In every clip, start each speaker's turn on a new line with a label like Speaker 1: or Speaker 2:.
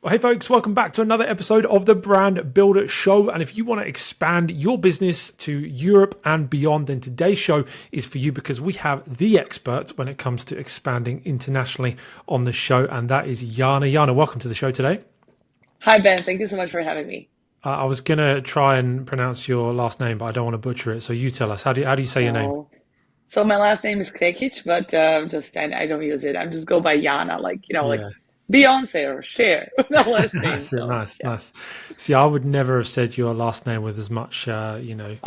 Speaker 1: Well, hey folks, welcome back to another episode of the Brand Builder Show. And if you want to expand your business to Europe and beyond, then today's show is for you because we have the expert when it comes to expanding internationally on the show, and that is Jana. Jana, welcome to the show today.
Speaker 2: Hi, Ben. Thank you so much for having me.
Speaker 1: I was going to try and pronounce your last name, but I don't want to butcher it. So you tell us, how do you say your name?
Speaker 2: Oh, so my last name is Krekic, but I don't use it. I just go by Jana, like
Speaker 1: Yeah.
Speaker 2: Beyonce or Cher, the last name.
Speaker 1: That's it.
Speaker 2: So
Speaker 1: Nice,
Speaker 2: yeah,
Speaker 1: nice. See, I would never have said your last name with as much,
Speaker 2: I know.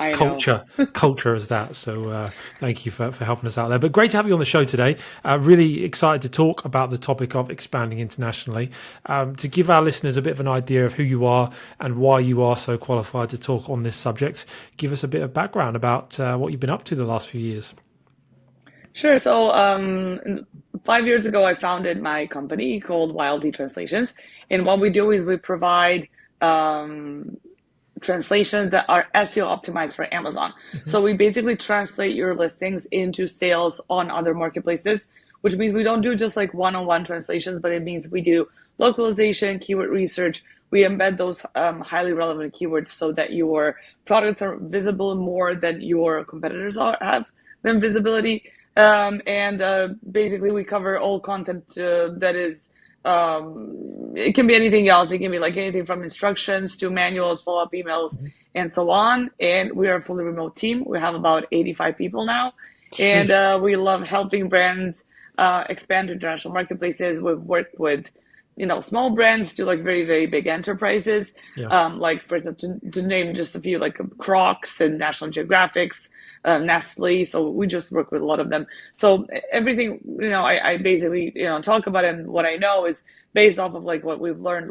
Speaker 1: culture as that. So thank you for helping us out there. But great to have you on the show today. Really excited to talk about the topic of expanding internationally. To give our listeners a bit of an idea of who you are and why you are so qualified to talk on this subject, give us a bit of background about what you've been up to the last few years.
Speaker 2: Sure. So 5 years ago, I founded my company called YLT Translations, and what we do is we provide translations that are SEO optimized for Amazon.
Speaker 1: Mhm.
Speaker 2: So we basically translate your listings into sales on other marketplaces, which means we don't do just like one-on-one translations, but it means we do localization, keyword research. We embed those highly relevant keywords so that your products are visible more than your competitors have them visibility. And basically, we cover all content that is it can be anything else. It can be like anything from instructions to manuals, follow-up emails, and so on. And we are a fully remote team. We have about 85 people now. And
Speaker 1: Sheesh.
Speaker 2: we love helping brands expand to international marketplaces. We've worked with, small brands to like very, very big enterprises.
Speaker 1: Yeah.
Speaker 2: Like for instance, to name just a few, like Crocs and National Geographics, Nestle. So we just work with a lot of them. So everything, I basically, talk about and what I know is based off of like what we've learned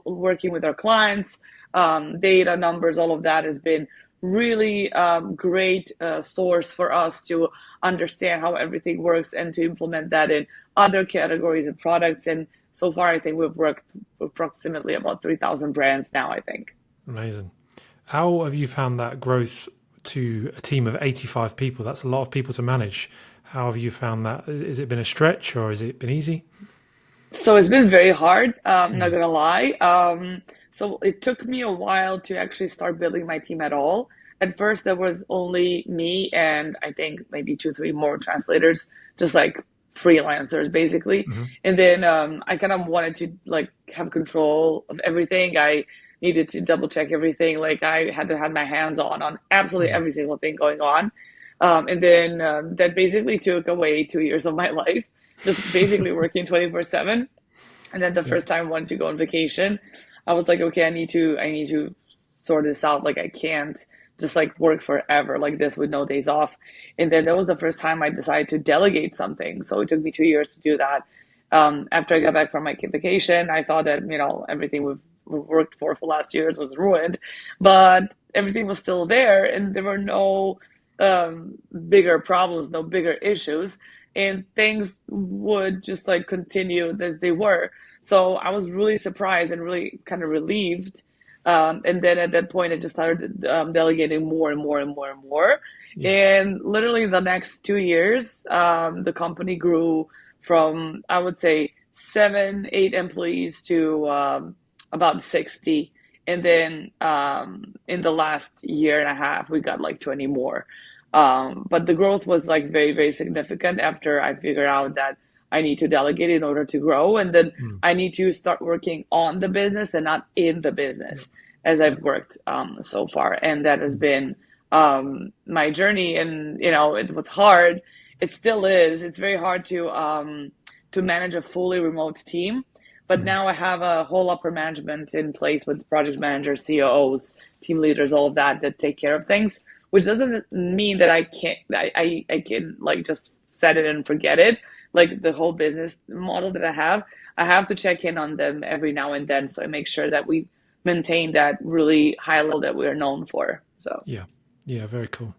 Speaker 2: working with our clients, data, numbers, all of that has been really great source for us to understand how everything works and to implement that in other categories of products. And so far, I think we've worked with approximately about 3,000 brands now, I think.
Speaker 1: Amazing. How have you found that growth to a team of 85 people? That's a lot of people to manage. How have you found that? Has it been a stretch or has it been easy?
Speaker 2: So it's been very hard, not
Speaker 1: Mm.
Speaker 2: gonna lie. So it took me a while to actually start building my team at all. At first, there was only me and I think maybe two, three more translators, just like freelancers basically.
Speaker 1: Hmm.
Speaker 2: And then I kind of wanted to like have control of everything. I needed to double check everything. Like I had to have my hands on absolutely
Speaker 1: Yeah.
Speaker 2: every single thing going on. And then that basically took away 2 years of my life, just basically working 24/7. And then the
Speaker 1: Yeah.
Speaker 2: first time I wanted to go on vacation, I was like, okay, I need to sort this out. Like I can't just like work forever like this with no days off. And then that was the first time I decided to delegate something. So it took me 2 years to do that. After I got back from my vacation, I thought that, everything we've worked for last years was ruined, but everything was still there and there were no bigger problems, no bigger issues, and things would just like continue as they were. So I was really surprised and really kind of relieved. And then at that point, I just started delegating more and more and more and more.
Speaker 1: Yeah.
Speaker 2: And literally the next 2 years, the company grew from, I would say, seven, eight employees to about 60. And then in the last year and a half, we got like 20 more. But the growth was like very, very significant after I figured out that I need to delegate in order to grow. And then
Speaker 1: Mm.
Speaker 2: I need to start working on the business and not in the
Speaker 1: Yeah.
Speaker 2: business as
Speaker 1: Yeah.
Speaker 2: I've worked so far. And that has
Speaker 1: Mm.
Speaker 2: been my journey. And, it was hard. It still is. It's very hard to manage a fully remote team. But
Speaker 1: Mm.
Speaker 2: now I have a whole upper management in place with project managers, COOs, team leaders, all of that take care of things, which doesn't mean that I can't, I can like just set it and forget it. Like the whole business model that I have to check in on them every now and then. So I make sure that we maintain that really high level that we are known for. So
Speaker 1: Yeah. Yeah. Very cool.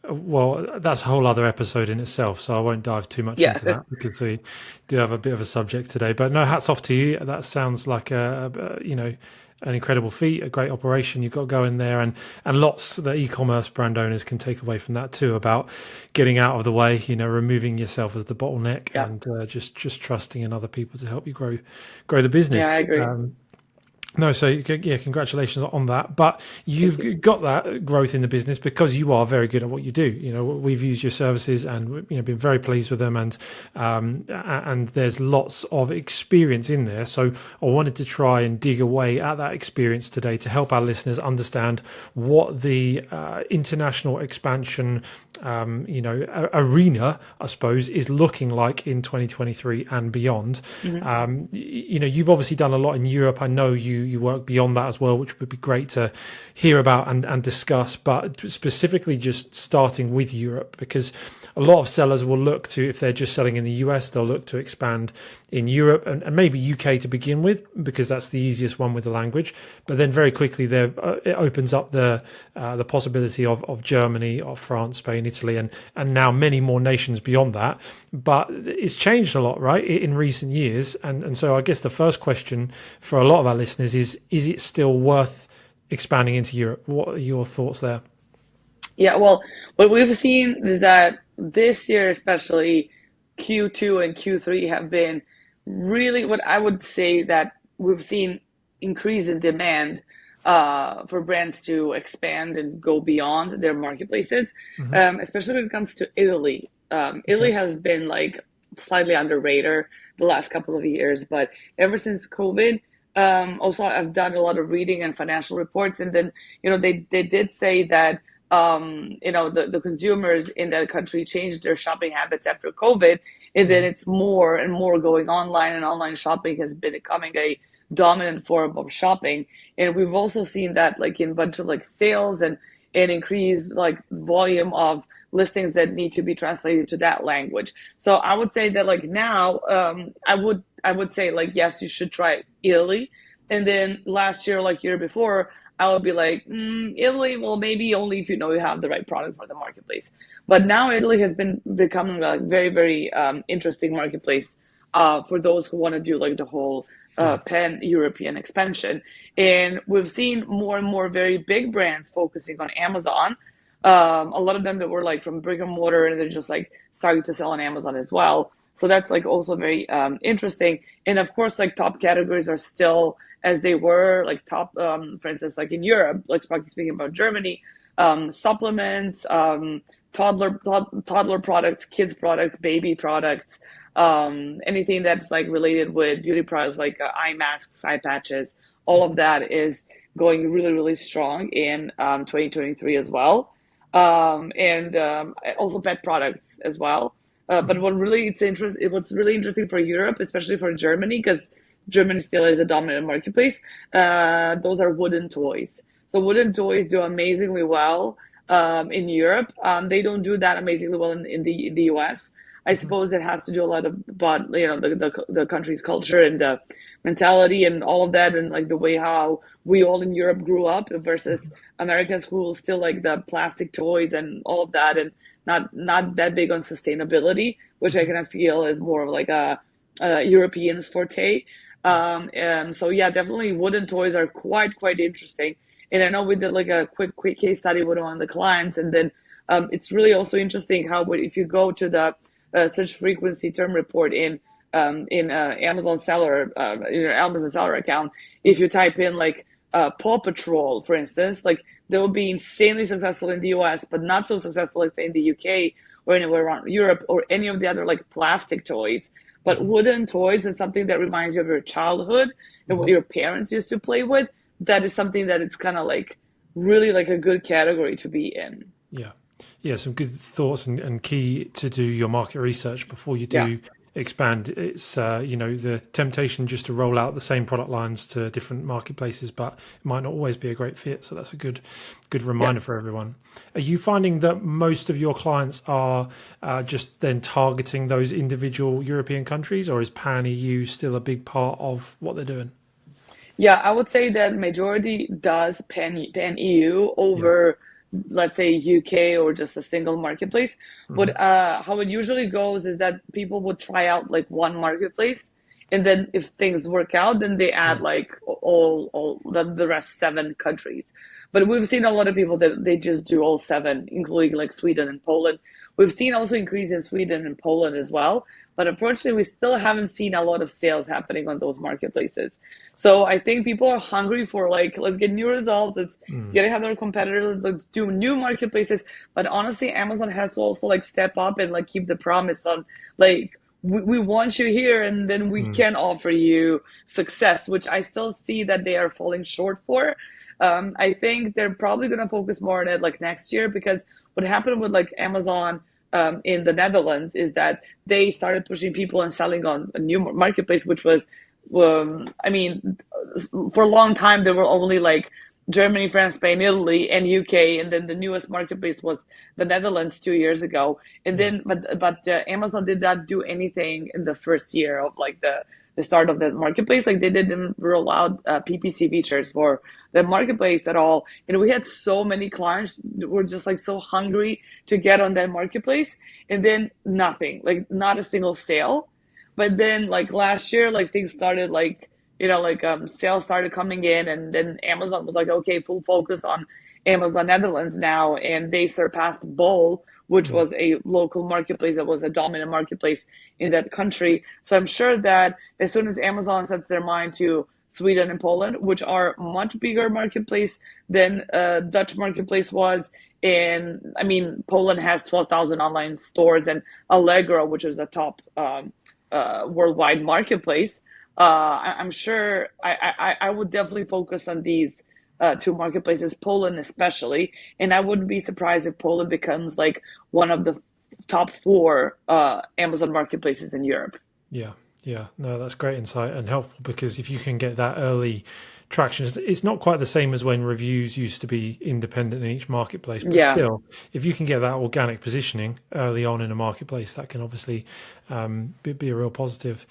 Speaker 1: Well, that's a whole other episode in itself. So I won't dive too much
Speaker 2: yeah,
Speaker 1: into that because we do have a bit of a subject today. But no, hats off to you. That sounds like an incredible feat, a great operation you've got going there, and lots that e-commerce brand owners can take away from that too about getting out of the way, removing yourself as the bottleneck
Speaker 2: yeah,
Speaker 1: and just trusting in other people to help you grow the
Speaker 2: yeah, I
Speaker 1: business.
Speaker 2: agree.
Speaker 1: No, so yeah, congratulations on that. But
Speaker 2: Thank you.
Speaker 1: you've got that growth in the business because you are very good at what you do. We've used your services and been very pleased with them, and there's lots of experience in there. So I wanted to try and dig away at that experience today to help our listeners understand what the international expansion, arena, I suppose, is looking like in 2023 and beyond.
Speaker 2: Hmm.
Speaker 1: You've obviously done a lot in Europe. I know you work beyond that as well, which would be great to hear about and discuss. But specifically, just starting with Europe, because a lot of sellers will look to, if they're just selling in the US, they'll look to expand in Europe and maybe UK to begin with, because that's the easiest one with the language. But then very quickly, there it opens up the possibility of Germany, of France, Spain, Italy, and now many more nations beyond that. But it's changed a lot, right, in recent years. And so I guess the first question for a lot of our listeners is it still worth expanding into Europe? What are your thoughts there?
Speaker 2: Yeah, well, what we've seen is that this year, especially Q2 and Q3, have been really what I would say that we've seen increase in demand for brands to expand and go beyond their marketplaces,
Speaker 1: Hmm.
Speaker 2: especially when it comes to Italy. Italy
Speaker 1: Okay.
Speaker 2: has been like slightly under radar the last couple of years, but ever since COVID, also I've done a lot of reading and financial reports, and then they did say that the consumers in that country changed their shopping habits after COVID, and then
Speaker 1: Hmm.
Speaker 2: it's more and more going online, and online shopping has been becoming a dominant form of shopping. And we've also seen that like in a bunch of like sales and increased like volume of listings that need to be translated to that language. So I would say that like now, I would say like yes, you should try Italy. And then last year, like year before, I would be like, Italy, well, maybe only if you know you have the right product for the marketplace. But now Italy has been becoming a very, very interesting marketplace for those who want to do like the whole
Speaker 1: Yeah.
Speaker 2: pan-European expansion. And we've seen more and more very big brands focusing on Amazon. A lot of them that were like from brick and mortar, and they're just like starting to sell on Amazon as well. So that's like also very interesting. And of course, like top categories are still as they were, like top, for instance, like in Europe, like speaking about Germany, supplements, toddler products, kids products, baby products, anything that's like related with beauty products, like eye masks, eye patches, all of that is going really, really strong in 2023 as well. And also pet products as well. But
Speaker 1: Mhm.
Speaker 2: what's really interesting for Europe, especially for Germany, because Germany still is a dominant marketplace. Those are wooden toys. So wooden toys do amazingly well in Europe. They don't do that amazingly well in the US. I
Speaker 1: Mhm.
Speaker 2: suppose it has to do a lot of, but the country's culture and the mentality and all of that, and like the way how we all in Europe grew up versus Americans who still like the plastic toys and all of that, and not that big on sustainability, which I
Speaker 1: Mhm.
Speaker 2: kind of feel is more of like a Europeans forte. And so yeah, definitely wooden toys are quite interesting. And I know we did like a quick case study with one of the clients, and then it's really also interesting how if you go to the search frequency term report in Amazon seller account, if you type in like Paw Patrol, for instance, like they will be insanely successful in the US, but not so successful, let's say, in the UK or anywhere around Europe or any of the other like plastic toys. But
Speaker 1: Mhm.
Speaker 2: wooden toys is something that reminds you of your childhood and what
Speaker 1: Mhm.
Speaker 2: your parents used to play with. That is something that it's kind of like really like a good category to be in.
Speaker 1: Yeah. Yeah, some good thoughts and key to do your market research before you
Speaker 2: Yeah.
Speaker 1: do expand. It's the temptation just to roll out the same product lines to different marketplaces, but it might not always be a great fit. So that's a good
Speaker 2: Yeah.
Speaker 1: reminder for everyone. Are you finding that most of your clients are just then targeting those individual European countries, or is Pan EU still a big part of what they're doing?
Speaker 2: Yeah, I would say that majority does pan EU
Speaker 1: Yeah.
Speaker 2: over, let's say, UK or just a single marketplace.
Speaker 1: Hmm.
Speaker 2: But how it usually goes is that people would try out like one marketplace, and then if things work out, then they
Speaker 1: Yeah.
Speaker 2: add like all the rest seven countries. But we've seen a lot of people that they just do all seven, including like Sweden and Poland. We've seen also increase in Sweden and Poland as well. But unfortunately, we still haven't seen a lot of sales happening on those marketplaces. So I think people are hungry for like, let's get new results. Let's get ahead of our competitors. Let's do new marketplaces. But honestly, Amazon has to also like step up and like keep the promise on like, we want you here and then we can offer you success, which I still see that they are falling short for. I think they're probably going to focus more on it like next year, because what happened with like Amazon in the Netherlands is that they started pushing people and selling on a new marketplace, which was, I mean, for a long time there were only like Germany, France, Spain, Italy, and UK, and then the newest marketplace was the Netherlands 2 years ago. And then, but Amazon did not do anything in the first year of like the start of the marketplace. Like they didn't roll out PPC features for the marketplace at all. And we had so many clients that were just like so hungry to get on that marketplace, and then nothing, like not a single sale. But then like last year, like things started like, like sales started coming in, and then Amazon was like, okay, full focus on Amazon Netherlands now, and they surpassed Bol, which was a local marketplace that was a dominant marketplace in that country. So I'm sure that as soon as Amazon sets their mind to Sweden and Poland, which are much bigger marketplace than Dutch marketplace was, and I mean Poland has 12,000 online stores, and Allegro, which is a top worldwide marketplace. I'm sure I would definitely focus on these two marketplaces, Poland especially, and I wouldn't be surprised if Poland becomes like one of the top four Amazon marketplaces in Europe.
Speaker 1: Yeah, no, that's great insight and helpful, because if you can get that early traction, it's not quite the same as when reviews used to be independent in each marketplace, but still, if you can get that organic positioning early on in a marketplace, that can obviously be a real positive.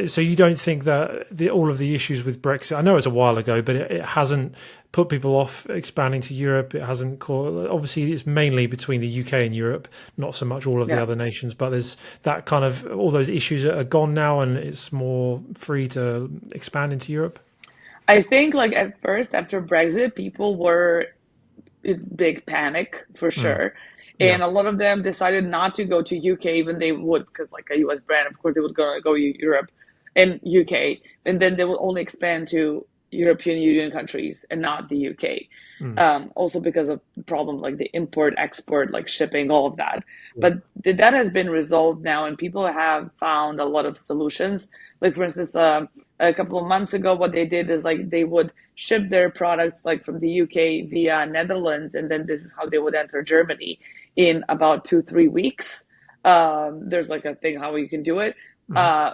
Speaker 1: So you don't think that all of the issues with Brexit, I know it's a while ago, but it hasn't put people off expanding to Europe. It hasn't obviously it's mainly between the UK and Europe, not so much all of the other nations, but there's that kind of, all those issues are gone now and it's more free to expand into Europe.
Speaker 2: I think like at first after Brexit, people were in big panic for sure.
Speaker 1: Yeah.
Speaker 2: And a lot of them decided not to go to UK, even they would, because like a US brand, of course, they would go to Europe and UK, and then they will only expand to European Union countries and not the UK. Also because of the problem like the import, export, like shipping, all of that. But that has been resolved now, and people have found a lot of solutions. Like for instance, a couple of months ago, what they did is like they would ship their products like from the UK via Netherlands, and then this is how they would enter Germany in about 2-3 weeks. There's like a thing how you can do it.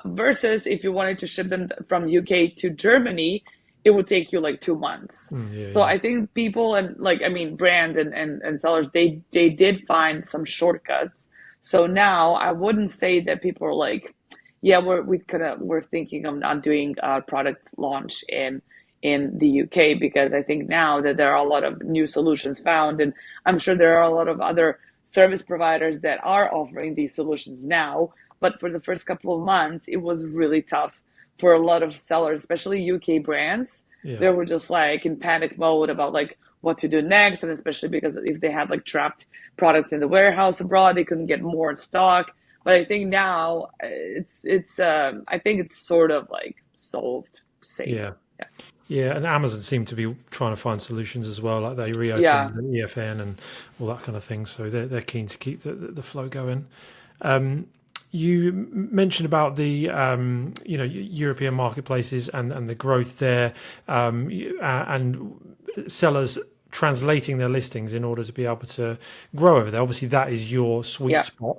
Speaker 2: Versus if you wanted to ship them from UK to Germany, it would take you like 2 months. So I think people and like, I mean, brands and sellers, they did find some shortcuts. So now I wouldn't say that people are like, yeah, we're thinking of not doing a product launch in the UK, because I think now that there are a lot of new solutions found, and I'm sure there are a lot of other service providers that are offering these solutions now. But for the first couple of months, it was really tough for a lot of sellers, especially UK brands. They were just like in panic mode about like what to do next. And especially because if they had like trapped products in the warehouse abroad, they couldn't get more in stock. But I think now I think it's sort of like solved.
Speaker 1: Yeah, and Amazon seem to be trying to find solutions as well. Like they reopened the EFN and all that kind of thing. So they're keen to keep the flow going. You mentioned about the European marketplaces and the growth there, and sellers translating their listings in order to be able to grow over there. Obviously, that is your sweet spot.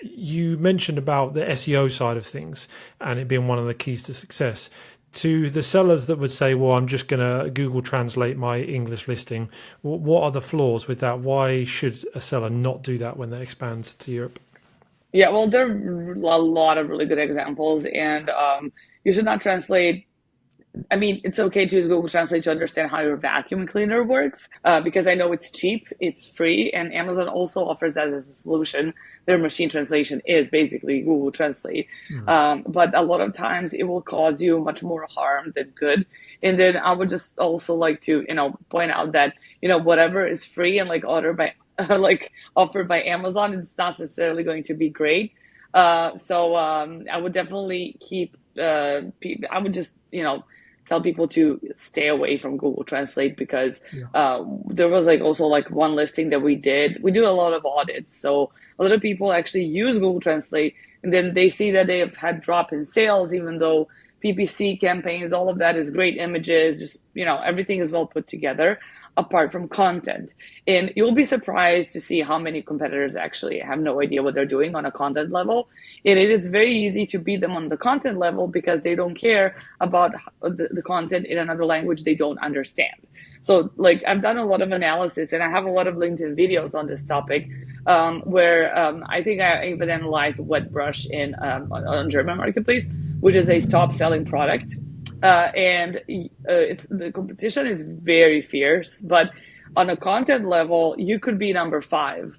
Speaker 1: You mentioned about the SEO side of things and it being one of the keys to success. To the sellers that would say, well, I'm just going to Google translate my English listing, what are the flaws with that? Why should a seller not do that when they expand to Europe?
Speaker 2: Yeah, well, there are a lot of really good examples, and you should not translate. I mean, it's okay to use Google Translate to understand how your vacuum cleaner works, because I know it's cheap, it's free, and Amazon also offers that as a solution. Their machine translation is basically Google Translate. But a lot of times it will cause you much more harm than good. And then I would just also like to, point out that, whatever is free and like offered by Amazon, it's not necessarily going to be great. So I would definitely keep, I would just, tell people to stay away from Google Translate because
Speaker 1: Yeah.
Speaker 2: there was like also like one listing that we did. We do a lot of audits. So a lot of people actually use Google Translate and then they see that they have had drop in sales, even though PPC campaigns, all of that is great images, just, everything is well put together apart from content. And you'll be surprised to see how many competitors actually have no idea what they're doing on a content level. And it is very easy to beat them on the content level because they don't care about the content in another language they don't understand. So, like, I've done a lot of analysis and I have a lot of LinkedIn videos on this topic, where I think I even analyzed WetBrush on German marketplace, which is a top selling product. And it's the competition is very fierce, but on a content level, you could be number 5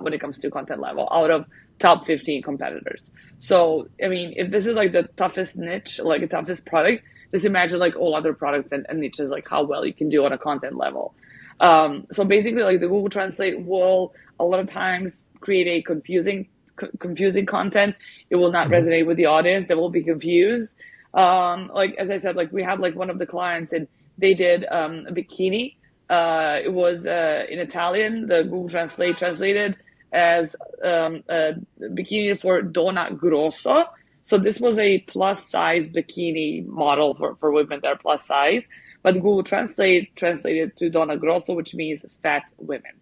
Speaker 2: when it comes to content level out of top 15 competitors. So, I mean, if this is like the toughest niche, like the toughest product, just imagine like all other products and niches, like how well you can do on a content level. So basically, like the Google Translate will a lot of times create a confusing content. It will not resonate with the audience. They will be confused. Like as I said, like we had like one of the clients and they did a bikini. It was in Italian. The Google Translate translated as a bikini for donna grosso. So this was a plus size bikini model for women that are plus size, but Google Translate translated to donna grosso, which means fat women.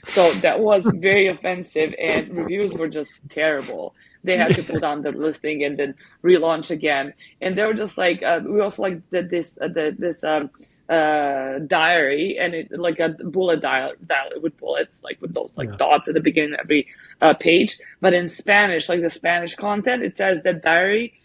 Speaker 2: So that was very offensive, and reviews were just terrible. They had to pull down the listing and then relaunch again. And they were just like, we also like did this diary, and it like a bullet dial with bullets, like with those like dots at the beginning of every page. But in Spanish, like the Spanish content, it says that diary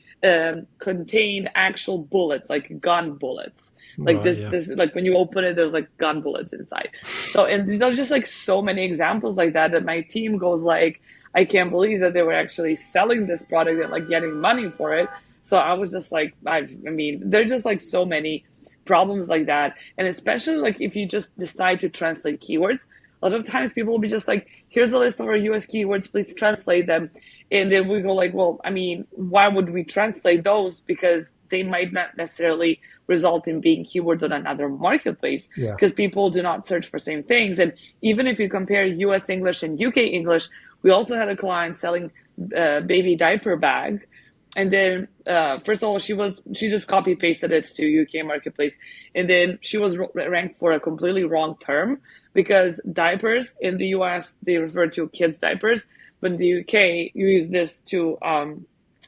Speaker 2: contained actual bullets, like gun bullets. Like
Speaker 1: Right,
Speaker 2: this, like when you open it, there's like gun bullets inside. So, and there's just like so many examples like that my team goes like, I can't believe that they were actually selling this product and like getting money for it. So I was just like, I mean, there's just like so many problems like that. And especially like if you just decide to translate keywords, a lot of times people will be just like, here's a list of our US keywords, please translate them. And then we go like, well, I mean, why would we translate those? Because they might not necessarily result in being keywords on another marketplace because people do not search for same things. And even if you compare US English and UK English, we also had a client selling baby diaper bag. And then, first of all, she just copy pasted it to UK marketplace. And then she was ranked for a completely wrong term because diapers in the US, they refer to kids diapers. But in the UK, you use this to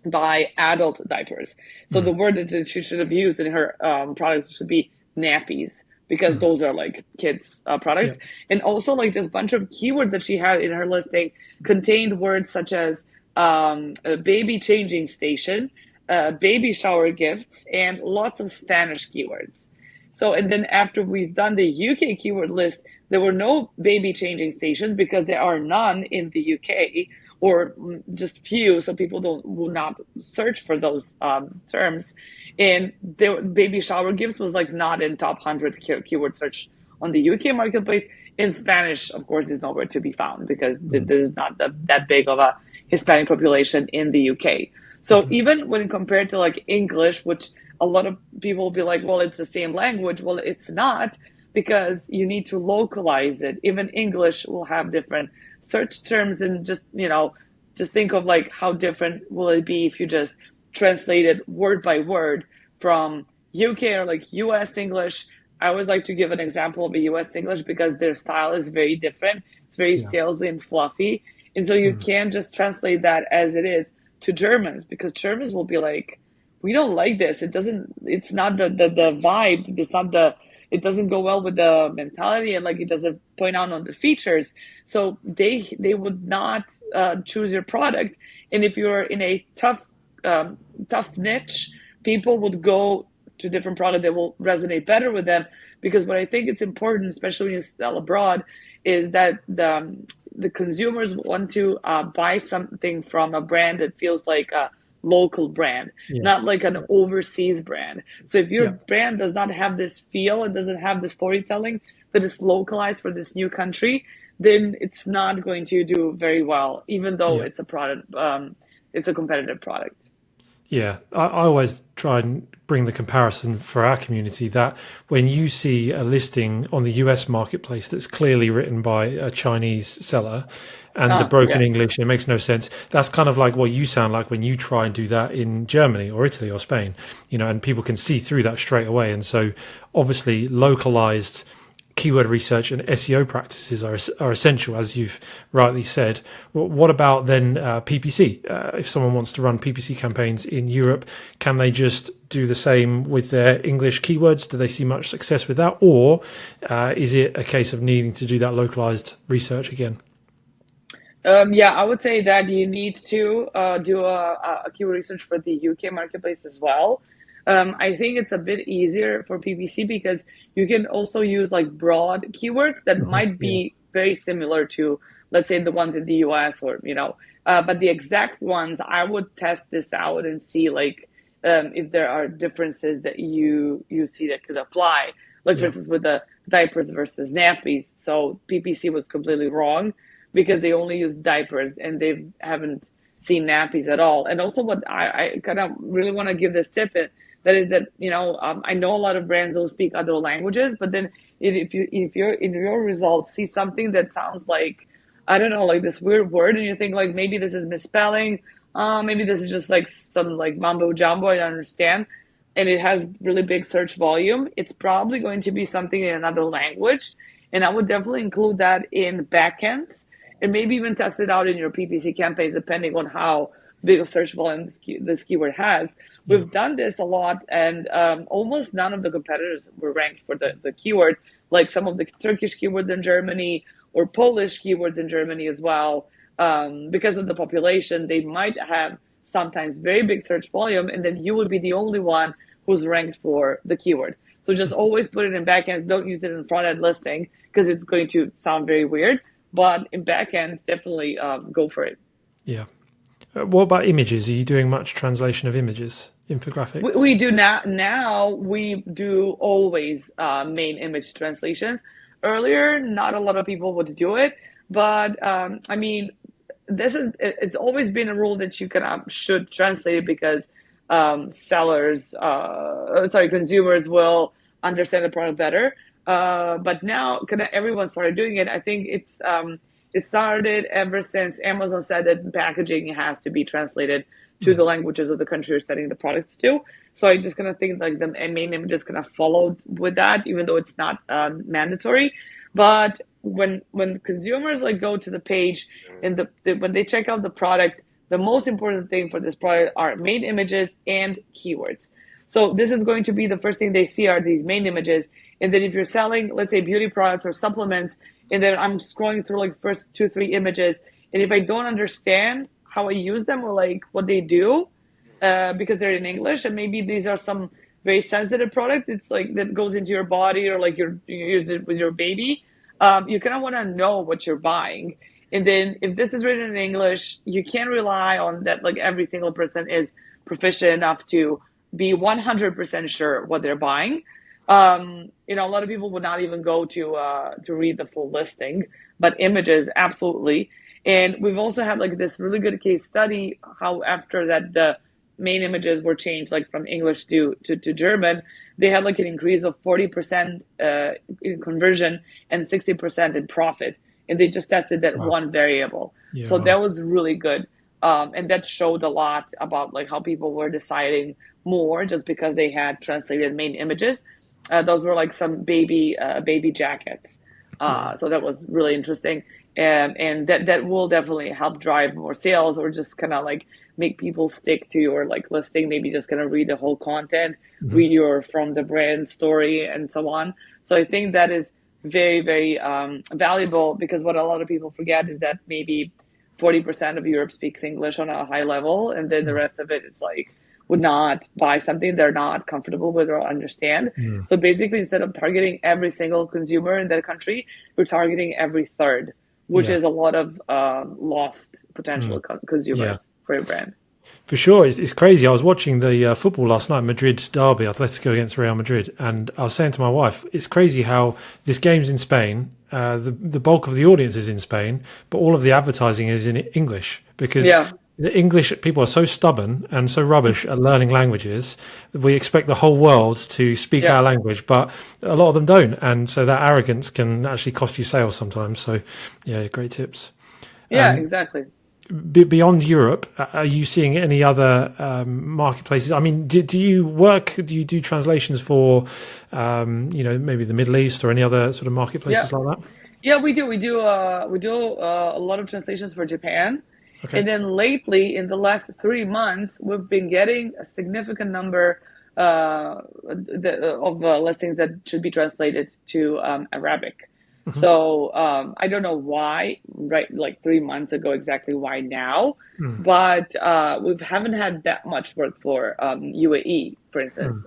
Speaker 2: buy adult diapers. So the word that she should have used in her products should be nappies because those are like kids products. And also like just a bunch of keywords that she had in her listing contained words such as a baby changing station, baby shower gifts, and lots of Spanish keywords. So, and then after we've done the UK keyword list, there were no baby changing stations because there are none in the UK or just few. So people will not search for those terms. And the baby shower gifts was like not in top 100 keyword search on the UK marketplace. In Spanish, of course, is nowhere to be found because there's not that big of a Hispanic population in the UK. So even when compared to like English, which a lot of people will be like, well, it's the same language. Well, it's not because you need to localize it. Even English will have different search terms and just think of like how different will it be if you just translate it word by word from UK or like US English. I always like to give an example of a US English because their style is very different. It's very salesy and fluffy. And so you can't just translate that as it is to Germans because Germans will be like, we don't like this. It's not the vibe. It doesn't go well with the mentality and like it doesn't point out on the features. So they would not choose your product. And if you're in a tough niche, people would go to different product that will resonate better with them. Because what I think it's important, especially when you sell abroad, is that the consumers want to buy something from a brand that feels like a local brand, not like an overseas brand. So if your brand does not have this feel and doesn't have the storytelling that is localized for this new country, then it's not going to do very well, even though it's a product it's a competitive product.
Speaker 1: Yeah, I always try and bring the comparison for our community that when you see a listing on the US marketplace that's clearly written by a Chinese seller and the broken
Speaker 2: Yeah.
Speaker 1: English, it makes no sense. That's kind of like what you sound like when you try and do that in Germany or Italy or Spain, and people can see through that straight away. And so obviously localized keyword research and SEO practices are essential, as you've rightly said. What about then PPC? If someone wants to run PPC campaigns in Europe, can they just do the same with their English keywords? Do they see much success with that? Or is it a case of needing to do that localized research again?
Speaker 2: Yeah, I would say that you need to do a keyword research for the UK marketplace as well. I think it's a bit easier for PPC because you can also use like broad keywords that might
Speaker 1: Yeah.
Speaker 2: be very similar to, let's say, the ones in the US or, but the exact ones, I would test this out and see like if there are differences that you see that could apply. Like, for
Speaker 1: Yeah.
Speaker 2: instance, with the diapers versus nappies. So PPC was completely wrong because they only use diapers and they haven't seen nappies at all. And also, what I kind of really want to give this tip that is that I know a lot of brands don't speak other languages, but then if you're in your results see something that sounds like, I don't know, like this weird word, and you think like maybe this is misspelling, maybe this is just like some like mumbo jumbo I don't understand, and it has really big search volume, it's probably going to be something in another language, and I would definitely include that in backends and maybe even test it out in your PPC campaigns depending on how big of search volume this keyword has. We've done this a lot, and almost none of the competitors were ranked for the keyword, like some of the Turkish keywords in Germany or Polish keywords in Germany as well. Because of the population, they might have sometimes very big search volume, and then you would be the only one who's ranked for the keyword. So just always put it in backends. Don't use it in front end listing because it's going to sound very weird. But in backends, definitely go for it.
Speaker 1: Yeah. What about images? Are you doing much translation of images, infographics?
Speaker 2: We do now. Now we do always main image translations. Earlier, not a lot of people would do it, but I mean, it's always been a rule that you should translate it because consumers will understand the product better. But now, kind of everyone started doing it. I think it started ever since Amazon said that packaging has to be translated to the languages of the country you're sending the products to. So I just kind of think like the main images kind of followed with that, even though it's not mandatory. But when consumers like go to the page and when they check out the product, the most important thing for this product are main images and keywords. So this is going to be the first thing they see are these main images. And then if you're selling, let's say, beauty products or supplements, and then I'm scrolling through like first 2-3 images, and if I don't understand how I use them or like what they do, because they're in English, and maybe these are some very sensitive product, it's like that goes into your body or like you use it with your baby, you kind of want to know what you're buying. And then if this is written in English, you can't rely on that like every single person is proficient enough to be 100% sure what they're buying. A lot of people would not even go to read the full listing, but images, absolutely. And we've also had like this really good case study how after that the main images were changed like from English to German, they had like an increase of 40% in conversion and 60% in profit. And they just tested that one variable.
Speaker 1: Yeah,
Speaker 2: so that was really good. And that showed a lot about like how people were deciding more just because they had translated main images. Those were like some baby jackets. So that was really interesting. And that will definitely help drive more sales or just kind of like make people stick to your like listing, maybe just kind of read the whole content, read your from the brand story and so on. So I think that is very, very valuable because what a lot of people forget is that maybe 40% of Europe speaks English on a high level, and then the rest of it is like would not buy something they're not comfortable with or understand. So basically, instead of targeting every single consumer in that country, we're targeting every third, which is a lot of lost potential consumers for your brand.
Speaker 1: For sure. It's crazy. I was watching the football last night, Madrid derby, Atletico against Real Madrid. And I was saying to my wife, it's crazy how this game's in Spain. The bulk of the audience is in Spain, but all of the advertising is in English because the English people are so stubborn and so rubbish at learning languages. We expect the whole world to speak
Speaker 2: Yeah.
Speaker 1: our language, but a lot of them don't. And so that arrogance can actually cost you sales sometimes. So, yeah, great tips.
Speaker 2: Yeah, exactly.
Speaker 1: Beyond Europe, are you seeing any other marketplaces? I mean, do you do translations for, maybe the Middle East or any other sort of
Speaker 2: Yeah.
Speaker 1: marketplaces like that?
Speaker 2: Yeah, we do. We do a lot of translations for Japan.
Speaker 1: Okay.
Speaker 2: And then lately, in the last 3 months, we've been getting a significant number of listings that should be translated to Arabic.
Speaker 1: Hmm.
Speaker 2: So I don't know why, right? Like 3 months ago, exactly why now,
Speaker 1: Mm.
Speaker 2: but we haven't had that much work for UAE, for
Speaker 1: Mm.
Speaker 2: instance,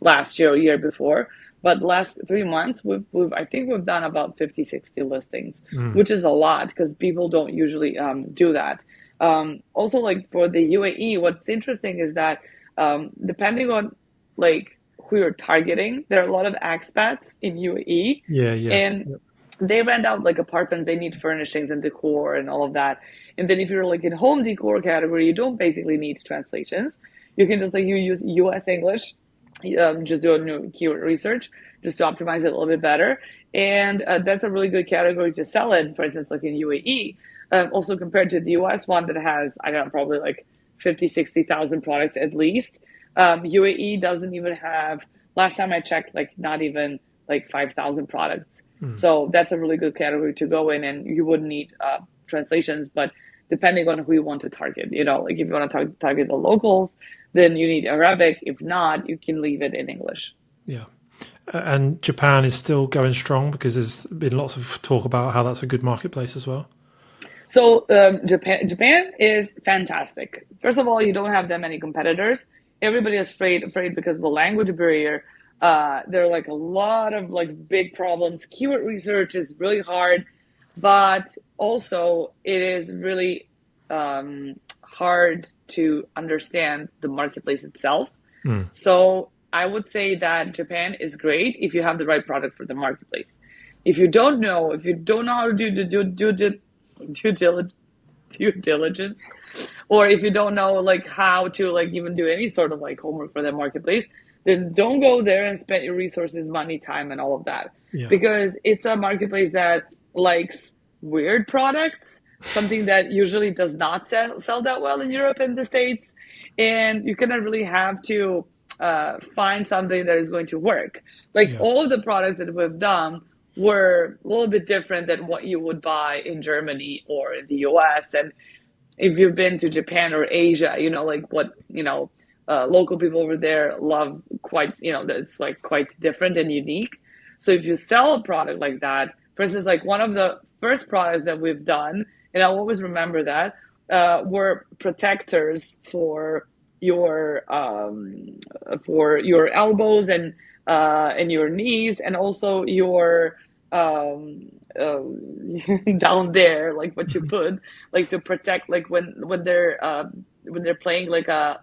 Speaker 2: last year, year before. But last 3 months, I think we've done about 50, 60 listings,
Speaker 1: Mm.
Speaker 2: which is a lot because people don't usually do that. Also, like for the UAE, what's interesting is that depending on like who you're targeting, there are a lot of expats in UAE,
Speaker 1: Yeah, yeah.
Speaker 2: and they rent out like apartments. They need furnishings and decor and all of that. And then if you're like in home decor category, you don't basically need translations. You can just like you use US English, just do a new keyword research just to optimize it a little bit better. And that's a really good category to sell in, for instance, like in UAE. Also compared to the US one that has, I don't know, probably like 50, 60,000 products at least. UAE doesn't even have, last time I checked, like not even like 5,000 products.
Speaker 1: Mm.
Speaker 2: So that's a really good category to go in, and you wouldn't need translations, but depending on who you want to target, like if you want to target the locals, then you need Arabic. If not, you can leave it in English.
Speaker 1: Yeah. And Japan is still going strong because there's been lots of talk about how that's a good marketplace as well.
Speaker 2: So Japan is fantastic. First of all, you don't have that many competitors. Everybody is afraid because of the language barrier. There are like a lot of like big problems. Keyword research is really hard, but also it is really hard to understand the marketplace itself.
Speaker 1: Mm.
Speaker 2: So I would say that Japan is great if you have the right product for the marketplace. If you don't know how to do due diligence, or if you don't know like how to like even do any sort of like homework for the marketplace, then don't go there and spend your resources, money, time, and all of that,
Speaker 1: Yeah.
Speaker 2: because it's a marketplace that likes weird products, something that usually does not sell that well in Europe and the States, and you cannot really have to find something that is going to work. Like
Speaker 1: Yeah.
Speaker 2: all of the products that we've done were a little bit different than what you would buy in Germany or in the US. And if you've been to Japan or Asia, like what, local people over there love quite, that's like quite different and unique. So if you sell a product like that, for instance, like one of the first products that we've done, and I'll always remember that, were protectors for your elbows and your knees, and also your down there, like what you put, like to protect, like when they're playing like a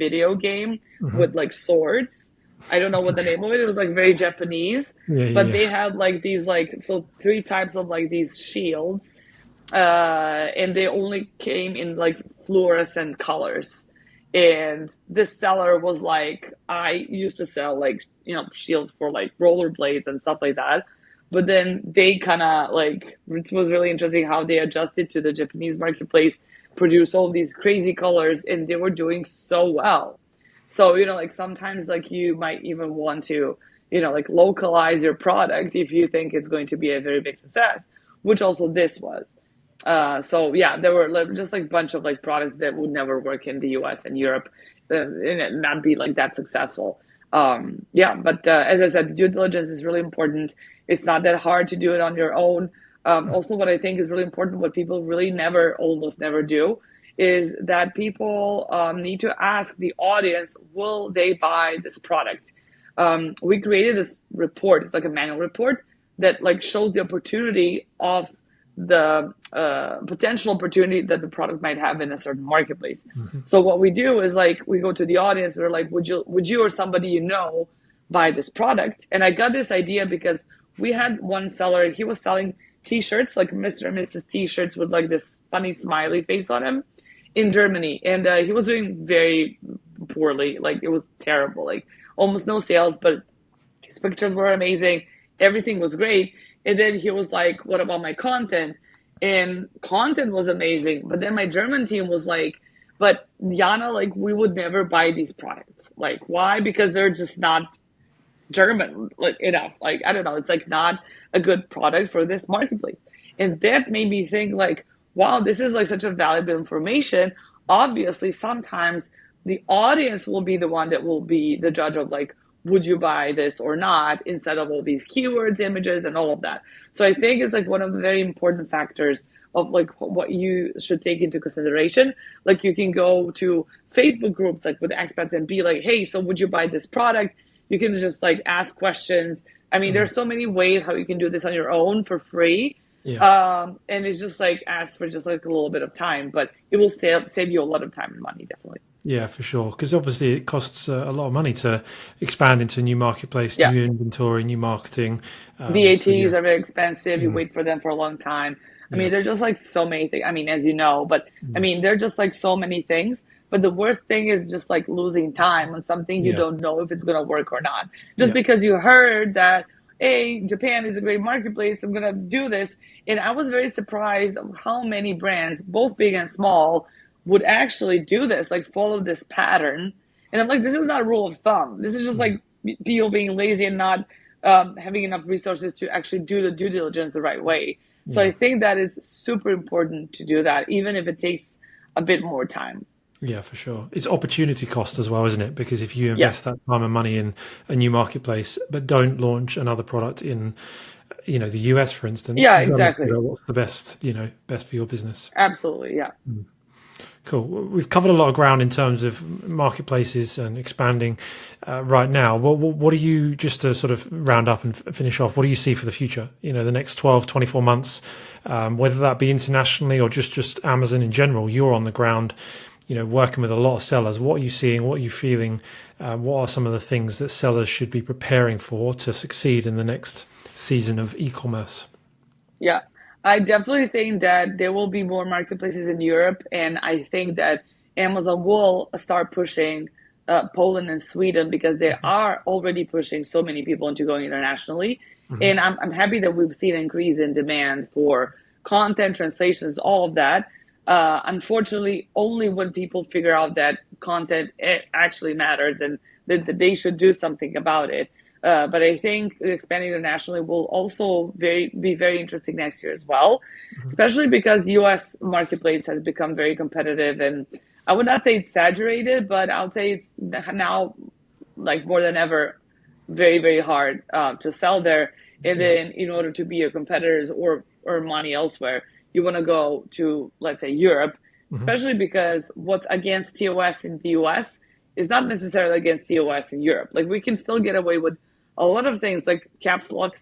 Speaker 2: video game
Speaker 1: Hmm.
Speaker 2: with like swords. I don't know what the name of it. It was like very Japanese,
Speaker 1: Yeah,
Speaker 2: but
Speaker 1: yeah,
Speaker 2: they had like these like so three types of like these shields, and they only came in like fluorescent colors. And this seller was like, I used to sell like shields for like rollerblades and stuff like that, but then they kind of like, it was really interesting how they adjusted to the Japanese marketplace, produce all these crazy colors, and they were doing so well. So like sometimes like you might even want to like localize your product if you think it's going to be a very big success, which also this was. So yeah, there were like, just like a bunch of like products that would never work in the US and Europe, and not be like that successful. Yeah, but as I said, due diligence is really important. It's not that hard to do it on your own. Also, what I think is really important, what people really almost never do, is that people need to ask the audience, will they buy this product? We created this report. It's like a manual report that like shows the opportunity of the potential opportunity that the product might have in a certain marketplace.
Speaker 1: hmm
Speaker 2: So what we do is like we go to the audience. We're like, would you or somebody buy this product? And I got this idea because we had one seller. He was selling T-shirts, like Mr. and Mrs. T-shirts with like this funny smiley face on him. in Germany, and he was doing very poorly. Like it was terrible, like almost no sales, but his pictures were amazing. Everything was great. And then he was like, what about my content? And content was amazing. But then my German team was like, but Jana, like we would never buy these products. Like why? Because they're just not German like enough. Like I don't know. It's like not a good product for this marketplace. And that made me think like, wow, this is like such a valuable information. Obviously, sometimes the audience will be the one that will be the judge of like, would you buy this or not, instead of all these keywords, images, and all of that. So I think it's like one of the very important factors of like what you should take into consideration. Like you can go to Facebook groups like with expats and be like, hey, so would you buy this product? You can just like ask questions. I mean, there's so many ways how you can do this on your own for free.
Speaker 1: Yeah.
Speaker 2: And it's just like ask for just like a little bit of time, but it will save you a lot of time and money, definitely.
Speaker 1: Yeah, for sure. Because obviously it costs a lot of money to expand into a new marketplace,
Speaker 2: Yeah.
Speaker 1: new inventory, new marketing.
Speaker 2: VATs
Speaker 1: So yeah.
Speaker 2: are very expensive. You wait for them for a long time. I mean, they're just like so many things. I mean, as you know, but I mean, they're just like so many things. But the worst thing is just like losing time on something you
Speaker 1: Yeah.
Speaker 2: don't know if it's going to work or not. Just
Speaker 1: Yeah.
Speaker 2: because you heard that, hey, Japan is a great marketplace, I'm going to do this. And I was very surprised of how many brands, both big and small, would actually do this, like follow this pattern. And I'm like, this is not a rule of thumb. This is just like people being lazy and not having enough resources to actually do the due diligence the right way. So I think that is super important to do that, even if it takes a bit more time.
Speaker 1: Yeah, for sure. It's opportunity cost as well, isn't it? Because if you invest that time and money in a new marketplace, but don't launch another product in, the US, for instance,
Speaker 2: Yeah,
Speaker 1: you've got to
Speaker 2: exactly.
Speaker 1: figure out what's the best for your business.
Speaker 2: Absolutely. Yeah.
Speaker 1: Cool. We've covered a lot of ground in terms of marketplaces and expanding right now. What do you, just to sort of round up and finish off, what do you see for the future? The next 12, 24 months, whether that be internationally or just Amazon in general, you're on the ground, working with a lot of sellers. What are you seeing? What are you feeling? What are some of the things that sellers should be preparing for to succeed in the next season of e-commerce?
Speaker 2: Yeah. I definitely think that there will be more marketplaces in Europe, and I think that Amazon will start pushing Poland and Sweden because they are already pushing so many people into going internationally. And I'm happy that we've seen an increase in demand for content, translations, all of that. Unfortunately, only when people figure out that content actually matters and that they should do something about it. But I think expanding internationally will also be very interesting next year as well, especially because U.S. marketplace has become very competitive, and I would not say it's saturated, but I would say it's now like more than ever very, very hard to sell there. And then in order to be your competitors or earn money elsewhere, you want to go to, let's say, Europe, especially because what's against TOS in the US is not necessarily against TOS in Europe. Like we can still get away with a lot of things like caps lock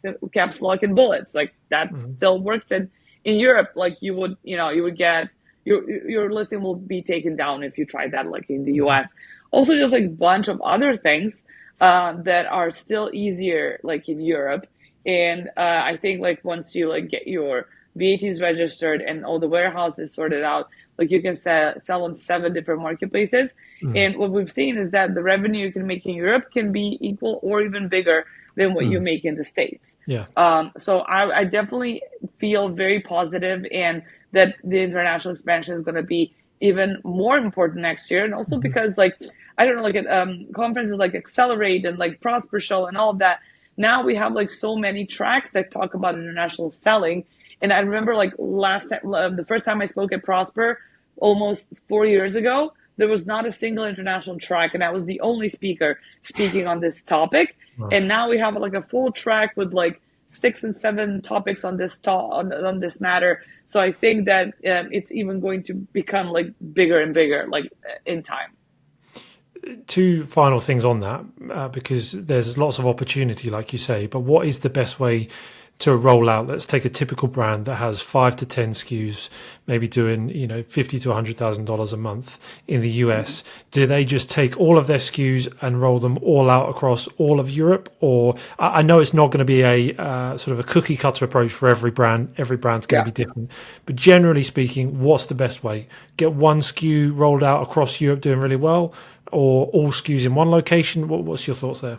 Speaker 2: and bullets. Like that still works in Europe. Like you would get your listing will be taken down if you try that like in the US. Also just like a bunch of other things that are still easier like in Europe. And I think like once you like get your VATs registered and all the warehouses sorted out, like you can sell on 7 different marketplaces. And what we've seen is that the revenue you can make in Europe can be equal or even bigger than what you make in the States.
Speaker 1: Yeah.
Speaker 2: So I definitely feel very positive, and that the international expansion is going to be even more important next year. And also because like, I don't know, like at conferences like Accelerate and like Prosper Show and all of that, now we have like so many tracks that talk about international selling. And I remember like last time, the first time I spoke at Prosper almost 4 years ago, there was not a single international track, and I was the only speaker speaking on this topic. Wow. And now we have like a full track with like 6 and 7 topics on this on this matter. So I think that it's even going to become like bigger and bigger, like in time.
Speaker 1: 2 final things on that, because there's lots of opportunity, like you say, but what is the best way to roll out, let's take a typical brand that has 5 to 10 SKUs, maybe doing, $50 to $100,000 a month in the US, do they just take all of their SKUs and roll them all out across all of Europe? Or I know it's not going to be a sort of a cookie cutter approach for every brand. Every brand's going to be different. But generally speaking, what's the best way? Get one SKU rolled out across Europe doing really well, or all SKUs in one location? What's your thoughts there?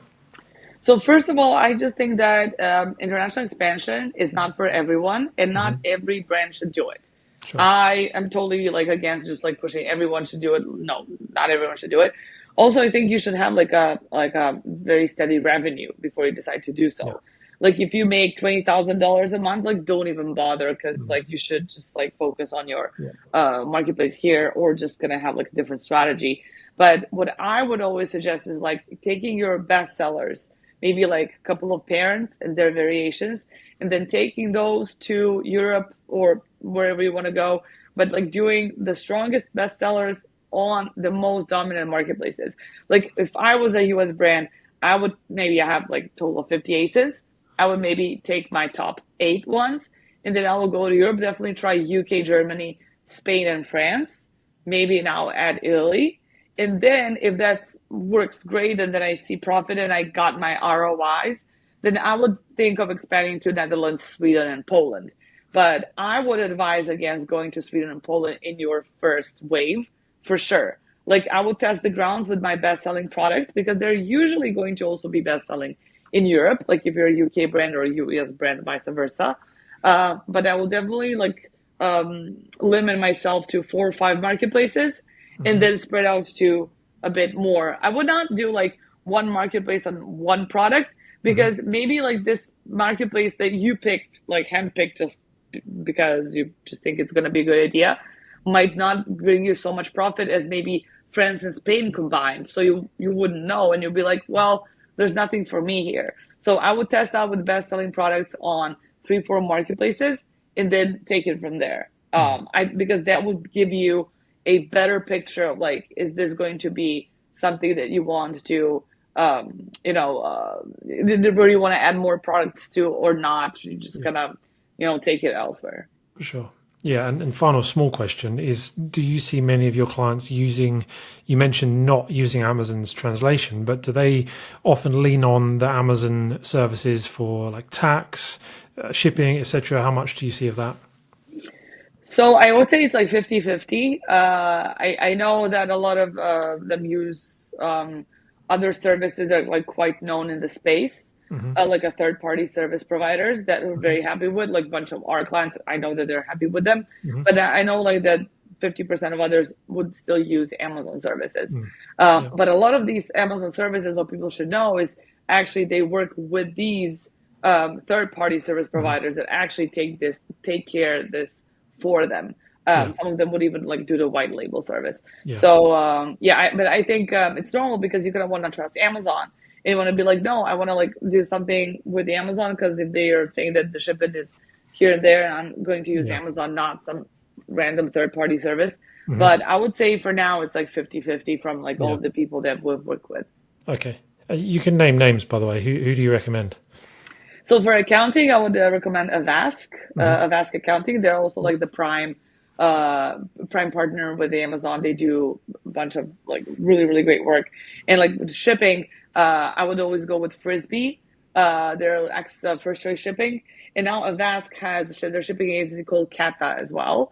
Speaker 2: So first of all, I just think that international expansion is not for everyone, and not every brand should do it.
Speaker 1: Sure.
Speaker 2: I am totally like against just like pushing everyone should do it. No, not everyone should do it. Also, I think you should have like a very steady revenue before you decide to do so.
Speaker 1: Yeah.
Speaker 2: Like if you make $20,000 a month, like don't even bother, because like you should just like focus on your marketplace here, or just gonna have like a different strategy. But what I would always suggest is like taking your best sellers, maybe like a couple of parents and their variations, and then taking those to Europe or wherever you want to go, but like doing the strongest best sellers on the most dominant marketplaces. Like if I was a US brand, I would maybe have like a total of 50 aces. I would maybe take my top 8 ones, and then I will go to Europe, definitely try UK, Germany, Spain, and France, maybe now add Italy. And then if that works great, and then I see profit and I got my ROIs, then I would think of expanding to Netherlands, Sweden, and Poland. But I would advise against going to Sweden and Poland in your first wave, for sure. Like I would test the grounds with my best-selling products, because they're usually going to also be best-selling in Europe, like if you're a UK brand or a US brand, vice versa. But I will definitely like limit myself to 4 or 5 marketplaces, and then spread out to a bit more. I would not do like one marketplace on one product, because maybe like this marketplace that you picked, like handpicked just because you just think it's going to be a good idea, might not bring you so much profit as maybe France and Spain combined. So you wouldn't know, and you'll be like, well, there's nothing for me here. So I would test out with best-selling products on 3, 4 marketplaces, and then take it from there. Because that would give you a better picture of like, is this going to be something that you want to, where you want to add more products to, or not? You're just gonna, take it elsewhere.
Speaker 1: For sure. Yeah, and final small question is, do you see many of your clients using, you mentioned not using Amazon's translation, but do they often lean on the Amazon services for like tax, shipping, etc.? How much do you see of that?
Speaker 2: So I would say it's like 50-50. I know that a lot of them use other services that are like quite known in the space, like a third-party service providers that we're very happy with. Like a bunch of our clients, I know that they're happy with them, but I know like that 50% of others would still use Amazon services. But a lot of these Amazon services, what people should know is actually they work with these third-party service providers that actually take care of this for them. Some of them would even like do the white label service. So but I think it's normal, because you're gonna want to trust Amazon, and you want to be like, no, I want to like do something with the Amazon, because if they are saying that the shipment is here and there, I'm going to use Amazon, not some random third-party service. But I would say for now it's like 50-50 from like all of the people that we've worked with.
Speaker 1: Okay, you can name names, by the way. Who do you recommend?
Speaker 2: So for accounting, I would recommend Avask, Avask Accounting. They're also like the prime partner with Amazon. They do a bunch of like really, really great work. And like with shipping, I would always go with Frisbee. They're first choice shipping. And now Avask has their shipping agency called Kata as well.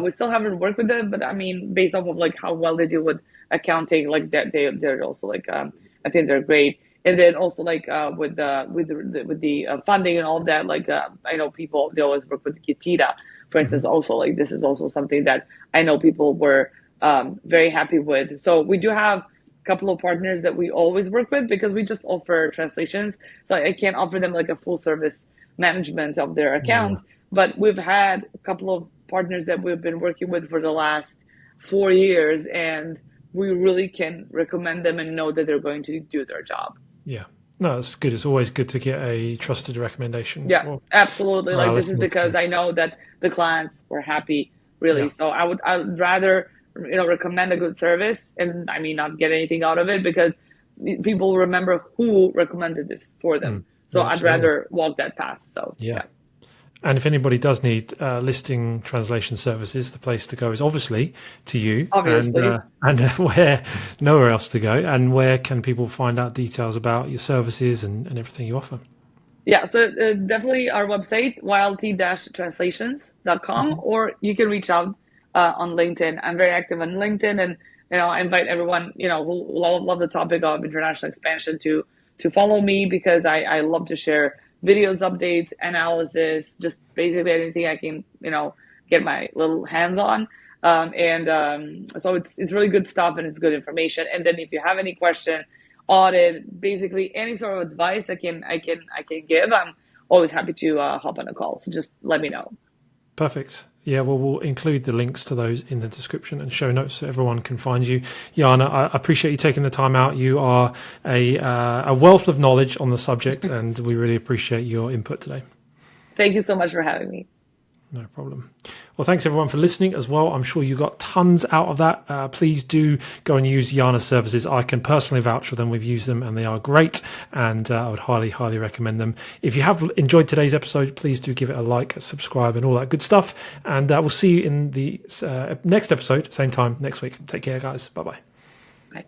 Speaker 2: We still haven't worked with them, but I mean, based off of like how well they do with accounting, like that, they're also like, I think they're great. And then also like with the funding and all of that, like I know people, they always work with Getida, for instance. Also, like this is also something that I know people were very happy with. So we do have a couple of partners that we always work with, because we just offer translations. So I can't offer them like a full service management of their account. But we've had a couple of partners that we've been working with for the last 4 years, and we really can recommend them and know that they're going to do their job.
Speaker 1: Yeah. No, it's good. It's always good to get a trusted recommendation.
Speaker 2: Yeah, absolutely. Like this is because I know that the clients were happy, really. Yeah. So I'd rather, recommend a good service, and I mean, not get anything out of it, because people remember who recommended this for them. So
Speaker 1: Yeah,
Speaker 2: I'd
Speaker 1: absolutely.
Speaker 2: rather walk that path. So
Speaker 1: Yeah.
Speaker 2: yeah.
Speaker 1: And if anybody does need listing translation services, the place to go is obviously to you,
Speaker 2: Obviously.
Speaker 1: and where nowhere else to go. And where can people find out details about your services and everything you offer?
Speaker 2: Yeah, so definitely our website, YLT-translations.com,
Speaker 1: Mhm.
Speaker 2: or you can reach out on LinkedIn. I'm very active on LinkedIn, and I invite everyone who love the topic of international expansion to follow me, because I love to share videos, updates, analysis, just basically anything I can get my little hands on. So it's really good stuff, and it's good information. And then if you have any question, audit, basically any sort of advice I can give, I'm always happy to hop on a call. So just let me know.
Speaker 1: Perfect. Yeah, well, we'll include the links to those in the description and show notes so everyone can find you. Jana, I appreciate you taking the time out. You are a wealth of knowledge on the subject, and we really appreciate your input today.
Speaker 2: Thank you so much for having me.
Speaker 1: No problem. Well, thanks everyone for listening as well. I'm sure you got tons out of that. Please do go and use Jana's services. I can personally vouch for them. We've used them and they are great. And I would highly, highly recommend them. If you have enjoyed today's episode, please do give it a like, a subscribe, and all that good stuff. And we'll see you in the next episode, same time next week. Take care, guys. Bye bye.